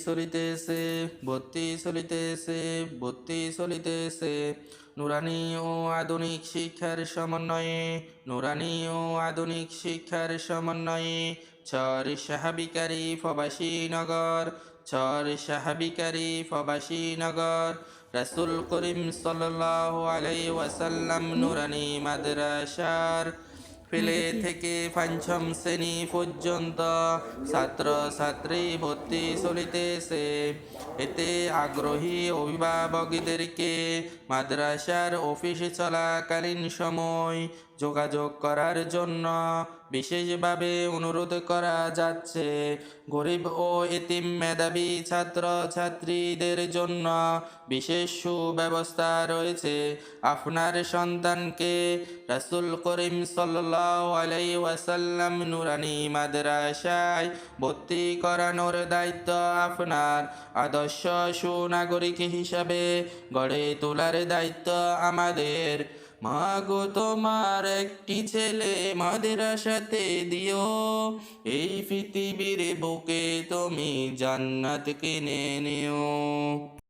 চলিতেছে নুরানি ও আধুনিক শিক্ষার সমন্বয়ে চর সাহাবিকারী প্রবাসী নগর রাসূল করিম সাল্লাল্লাহু আলাইহি ওয়াসাল্লাম নুরানি মাদ্রাসার পেলে থেকে পঞ্চম শ্রেণী পর্যন্ত ছাত্র ছাত্রী ভর্তি চলিতেছে। এতে আগ্রহী অভিভাবকদেরকে মাদ্রাসার অফিস চলাকালীন সময় যোগাযোগ করার জন্য বিশেষভাবে অনুরোধ করা যাচ্ছে। গরিব ও এতিম মেধাবী ছাত্র ছাত্রীদের জন্য বিশেষ সুব্যবস্থা রয়েছে। আপনার সন্তানকে রাসূল করিম সাল্লাল্লাহু আলাইহি ওয়াসাল্লাম নুরানি মাদ্রাসায় ভর্তি করানোর দায়িত্ব আপনার। আদর্শ সুনাগরিক হিসাবে গড়ে তোলার দায়িত্ব আমাদের। মাগো তোমার একটি ছেলে মাদ্রাসাতে দিও, এই পৃথিবীর বুকে তুমি জান্নাত কিনে নিও।